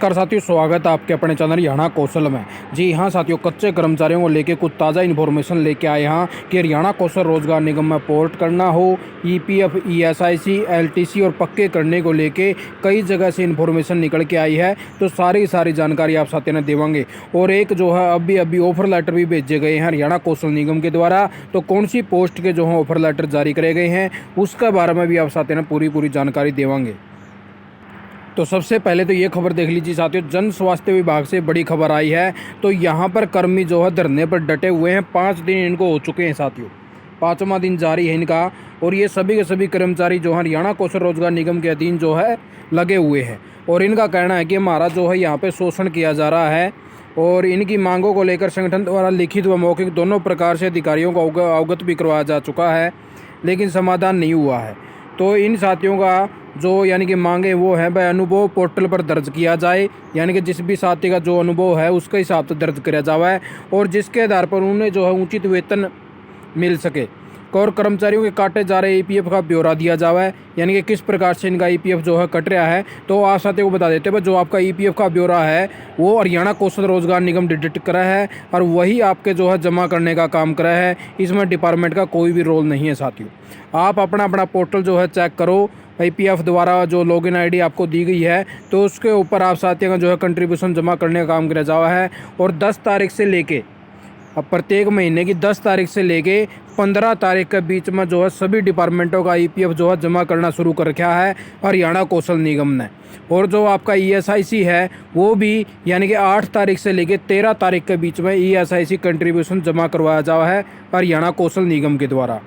नमस्कार साथियों, स्वागत है आपके अपने चैनल हरियाणा कौशल में। जी हाँ साथियों, कच्चे कर्मचारियों को लेके कुछ ताज़ा इन्फॉर्मेशन लेके आए हैं कि हरियाणा कौशल रोजगार निगम में पोर्ट करना हो, ईपीएफ, ईएसआईसी, एलटीसी और पक्के करने को लेके कई जगह से इन्फॉर्मेशन निकल के आई है। तो सारी जानकारी आप साथियों ने देवांगे। और एक जो है अभी ऑफर लेटर भी भेजे गए हैं हरियाणा कौशल निगम के द्वारा। तो कौन सी पोस्ट के जो है ऑफर लेटर जारी करे गए हैं उसके बारे में भी आप साथियों ने पूरी जानकारी देवांगे। तो सबसे पहले तो ये खबर देख लीजिए साथियों, जन स्वास्थ्य विभाग से बड़ी खबर आई है। तो यहाँ पर कर्मी जो है धरने पर डटे हुए हैं। 5 दिन इनको हो चुके हैं साथियों, 5वां दिन जारी है इनका। और ये सभी के सभी कर्मचारी जो है हरियाणा कौशल रोजगार निगम के अधीन जो है लगे हुए हैं। और इनका कहना है कि हमारा जो है यहाँ पे शोषण किया जा रहा है। और इनकी मांगों को लेकर संगठन द्वारा लिखित व मौखिक दोनों प्रकार से अधिकारियों को अवगत भी करवाया जा चुका है, लेकिन समाधान नहीं हुआ है। तो इन साथियों का जो यानी कि मांगे वो है भाई, अनुभव पोर्टल पर दर्ज किया जाए, यानी कि जिस भी साथी का जो अनुभव है उसके हिसाब से दर्ज किया जाए और जिसके आधार पर उन्हें जो है उचित वेतन मिल सके। और कर्मचारियों के काटे जा रहे ईपीएफ का ब्यौरा दिया जाए, यानी कि किस प्रकार से इनका ईपीएफ जो है कट रहा है। तो आप साथियों को बता देते हैं, जो आपका ईपीएफ का ब्यौरा है वो हरियाणा कौशल रोजगार निगम डिटेक्ट करा है और वही आपके जो है जमा करने का काम करा है। इसमें डिपार्टमेंट का कोई भी रोल नहीं है साथियों। आप अपना पोर्टल जो है चेक करो, ईपीएफ द्वारा जो लॉगिन आईडी आपको दी गई है तो उसके ऊपर आप साथियों का जो है कंट्रीब्यूशन जमा करने का काम किया जावा है। और 10 तारीख से लेके अब प्रत्येक महीने की 10 तारीख से लेके 15 तारीख के बीच में जो है सभी डिपार्टमेंटों का ईपीएफ जो है जमा करना शुरू कर रखा है हरियाणा कौशल निगम ने। और जो आपका ईएसआईसी है वो भी यानी कि 8 तारीख से लेके 13 तारीख के बीच में ईएसआईसी कंट्रीब्यूशन जमा करवाया जावा है हरियाणा कौशल निगम के द्वारा।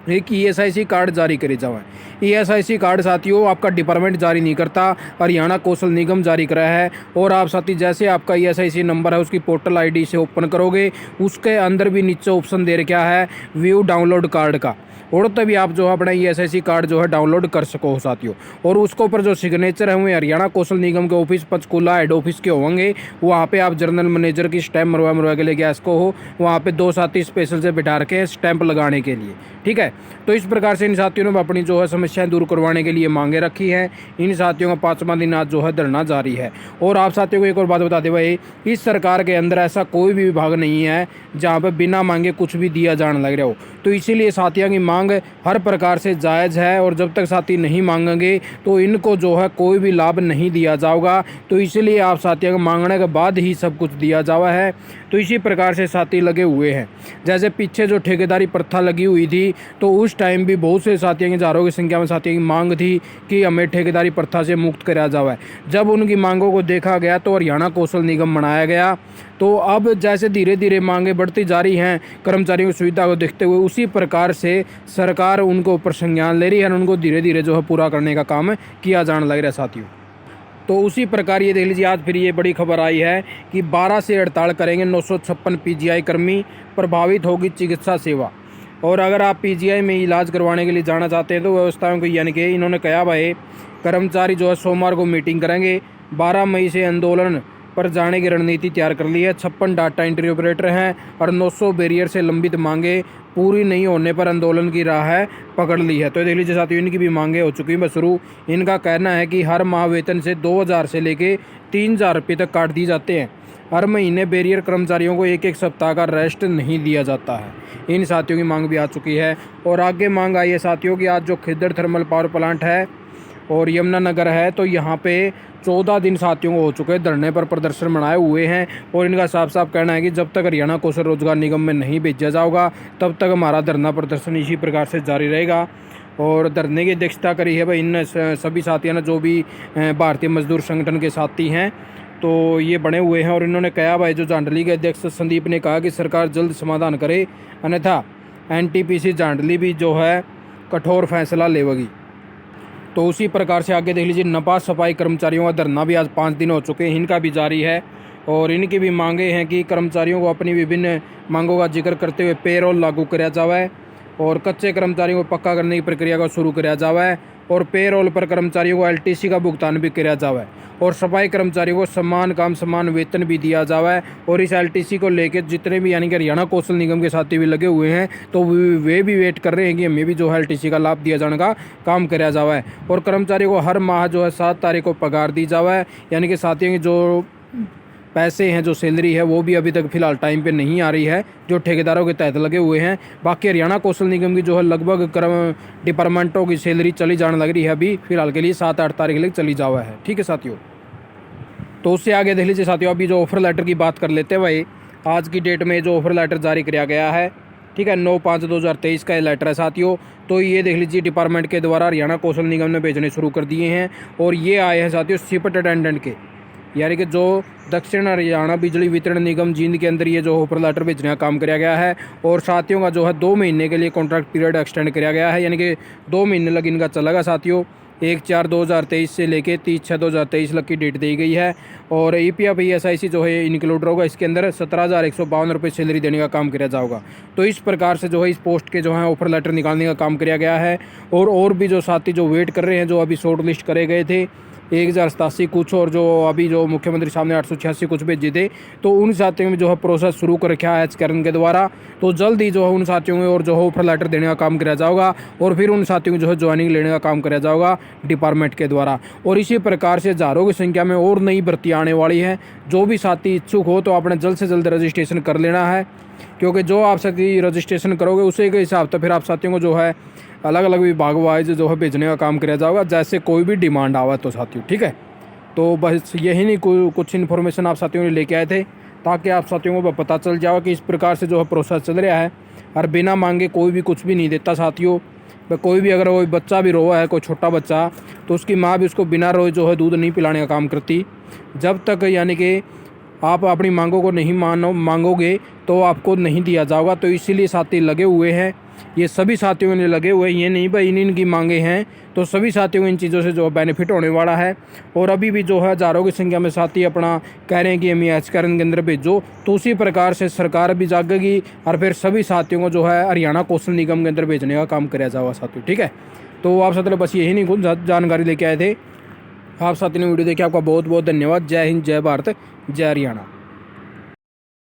एक ईएसआईसी कार्ड जारी करे जाए। ईएसआईसी कार्ड साथियों आपका डिपार्टमेंट जारी नहीं करता, हरियाणा कौशल निगम जारी करा है। और आप साथी जैसे आपका ईएसआईसी नंबर है उसकी पोर्टल आईडी से ओपन करोगे, उसके अंदर भी नीचे ऑप्शन दे रखा है व्यू डाउनलोड कार्ड का, और तभी आप जो है अपना ईएसआईसी कार्ड जो है डाउनलोड कर सको साथियों। और उसके ऊपर जो सिग्नेचर है वो हरियाणा कौशल निगम के ऑफिस पंचकूला हेड ऑफिस के होंगे। वहाँ पे आप जनरल मैनेजर की स्टैंप मरवा के लेके इसको हो, वहाँ पे 2 साथी स्पेशल से बिठा रखे स्टैंप लगाने के लिए, ठीक है। तो इस प्रकार से इन साथियों ने अपनी जो है समस्याएं दूर करवाने के लिए मांगे रखी हैं। इन साथियों का 5वां दिन आज जो है धरना जारी है। और आप साथियों को एक और बात बता दें भाई, इस सरकार के अंदर ऐसा कोई भी विभाग नहीं है जहाँ पर बिना मांगे कुछ भी दिया जाने लग रहा हो। तो इसीलिए साथियों की मांग हर प्रकार से जायज़ है और जब तक साथी नहीं मांगेंगे तो इनको जो है कोई भी लाभ नहीं दिया जाएगा। तो इसीलिए आप साथियों को मांगने के बाद ही सब कुछ दिया जावा है। तो इसी प्रकार से साथी लगे हुए हैं। जैसे पीछे जो ठेकेदारी प्रथा लगी हुई थी तो उस टाइम भी बहुत से साथियों की हज़ारों की संख्या में साथियों की मांग थी कि हमें ठेकेदारी प्रथा से मुक्त कराया जाए। जब उनकी मांगों को देखा गया तो हरियाणा कौशल निगम बनाया गया। तो अब जैसे धीरे धीरे मांगे बढ़ती जा रही हैं कर्मचारियों की सुविधा को देखते हुए, उसी प्रकार से सरकार उनको ऊपर संज्ञान ले रही है और उनको धीरे धीरे जो है पूरा करने का काम किया जाने लग रहा है साथियों। तो उसी प्रकार ये देख लीजिए, आज फिर ये बड़ी खबर आई है कि 12 से हड़ताल करेंगे 956 पीजीआई कर्मी, प्रभावित होगी चिकित्सा सेवा। और अगर आप पीजीआई में इलाज करवाने के लिए जाना चाहते हैं तो व्यवस्थाओं को यानी कि इन्होंने कहा भाई कर्मचारी जो है सोमवार को मीटिंग करेंगे। 12 मई से आंदोलन पर जाने की रणनीति तैयार कर ली है। 56 डाटा एंट्री ऑपरेटर हैं और 900 बैरियर से लंबित मांगे पूरी नहीं होने पर आंदोलन की राह है पकड़ ली है। तो देख लीजिए साथियों, इनकी भी मांगे हो चुकी हैं शुरू। इनका कहना है कि हर माह वेतन से 2000 से लेके 3000 रुपये तक काट दिए जाते हैं। हर महीने बैरियर कर्मचारियों को एक सप्ताह का रेस्ट नहीं दिया जाता है। इन साथियों की मांग भी आ चुकी है। और आगे मांग आई है साथियों की, आज जो खिद्दर थर्मल पावर प्लांट है और यमुनानगर है तो यहाँ पे 14 दिन साथियों को हो चुके हैं धरने पर प्रदर्शन बनाए हुए हैं। और इनका साफ कहना है कि जब तक हरियाणा कौशल रोजगार निगम में नहीं भेजा जाएगा तब तक हमारा धरना प्रदर्शन इसी प्रकार से जारी रहेगा। और धरने की अध्यक्षता करी है भाई इन सभी साथियों ने, जो भी भारतीय मजदूर संगठन के साथी हैं तो ये बने हुए हैं। और इन्होंने कहा भाई, जो जांडली के अध्यक्ष संदीप ने कहा कि सरकार जल्द समाधान करे, अन्यथा एनटीपीसी जांडली भी जो है कठोर फैसला लेगी। तो उसी प्रकार से आगे देख लीजिए, नपा सफाई कर्मचारियों का धरना भी आज 5 दिन हो चुके हैं, इनका भी जारी है। और इनकी भी मांगे हैं कि कर्मचारियों को अपनी विभिन्न मांगों का जिक्र करते हुए पेरोल लागू कराया जाए और कच्चे कर्मचारियों को पक्का करने की प्रक्रिया को शुरू कराया जाए और पेरोल पर कर्मचारियों को एलटीसी का भुगतान भी किया जावे और सफाई कर्मचारियों को समान काम समान वेतन भी दिया जावे। और इस एलटीसी को लेकर जितने भी यानी कि हरियाणा कौशल निगम के साथी भी लगे हुए हैं तो वे भी वेट कर रहे हैं कि हमें भी जो है एलटीसी का लाभ दिया जाने का काम किया जावे। और कर्मचारियों को हर माह जो है 7 तारीख को पगार दी जावे, यानी कि साथियों की जो पैसे हैं, जो सैलरी है वो भी अभी तक फिलहाल टाइम पे नहीं आ रही है, जो ठेकेदारों के तहत लगे हुए हैं। बाकी हरियाणा कौशल निगम की जो है लगभग डिपार्टमेंटों की सैलरी चली जाने लग रही है, अभी फिलहाल के लिए 7-8 तारीख तक चली जावा है। ठीक है साथियों, तो उससे आगे देख लीजिए साथियों, अभी जो ऑफर लेटर की बात कर लेते हैं भाई। आज की डेट में जो ऑफर लेटर जारी किया गया है, ठीक है, 9/5/2023 का ये लेटर है साथियों। तो ये देख लीजिए डिपार्टमेंट के द्वारा हरियाणा कौशल निगम ने भेजने शुरू कर दिए हैं और ये आए हैं साथियों शिफ्ट अटेंडेंट के, यानी कि जो दक्षिण हरियाणा बिजली वितरण निगम जींद के अंदर ये जो ऑफर लेटर भेजने का काम किया गया है। और साथियों का जो है 2 महीने के लिए कॉन्ट्रैक्ट पीरियड एक्सटेंड किया गया है, यानी कि 2 महीने लग इनका चलेगा साथियों। 1/4/2023 से लेके 30/6/2023 तक की डेट दी गई है। और EPF ESIC जो है इंक्लूड होगा, इसके अंदर 17,152 रुपये सैलरी देने का काम किया जाएगा। तो इस प्रकार से जो है इस पोस्ट के जो है ऑफर लेटर निकालने का काम किया गया है। और भी जो साथी जो वेट कर रहे हैं, जो अभी शॉर्ट लिस्ट करे गए थे 1087 कुछ, और जो अभी जो मुख्यमंत्री सामने 886 कुछ भेजे थे, तो उन साथियों में जो है प्रोसेस शुरू कर रखा है एचकैरन के द्वारा। तो जल्द ही जो है उन साथियों में और जो है ऑफर लेटर देने का काम किया जाएगा और फिर उन साथियों को जो है ज्वाइनिंग लेने का काम किया जाएगा डिपार्टमेंट के द्वारा। और इसी प्रकार से हज़ारों की संख्या में और नई भर्ती आने वाली है। जो भी साथी इच्छुक हो तो आपने जल्द से जल्द रजिस्ट्रेशन कर लेना है, क्योंकि जो आप साथी रजिस्ट्रेशन करोगे उसी के हिसाब से फिर आप साथियों को जो है अलग अलग विभाग वाइज जो है भेजने का काम किया जाएगा, जैसे कोई भी डिमांड आवा तो साथियों। ठीक है, तो बस यही नहीं कुछ इन्फॉर्मेशन आप साथियों ने लेके आए थे, ताकि आप साथियों को पता चल जाए कि इस प्रकार से जो है प्रोसेस चल रहा है। और बिना मांगे कोई भी कुछ भी नहीं देता साथियों। कोई भी अगर कोई बच्चा भी रोआ है, कोई छोटा बच्चा, तो उसकी माँ भी उसको बिना रोए जो है दूध नहीं पिलाने का काम करती। जब तक यानी कि आप अपनी मांगों को नहीं मांगोगे तो आपको नहीं दिया जाएगा। तो इसीलिए साथी लगे हुए हैं, ये सभी साथियों ने लगे हुए हैं, ये नहीं भाई इनकी मांगे हैं। तो सभी साथियों को इन चीज़ों से जो बेनिफिट होने वाला है। और अभी भी जो है हज़ारों की संख्या में साथी अपना कह रहे हैं कि हमें एचकैरन के अंदर भेजो, तो उसी प्रकार से सरकार भी जागेगी और फिर सभी साथियों को जो है हरियाणा कौशल निगम के अंदर भेजने का काम किया जाएगा साथियों। ठीक है, तो आप साथियों बस यही नहीं कुछ जानकारी लेके आए थे। आप साथियों ने वीडियो देखी, आपका बहुत बहुत धन्यवाद। जय हिंद, जय भारत, जय हरियाणा।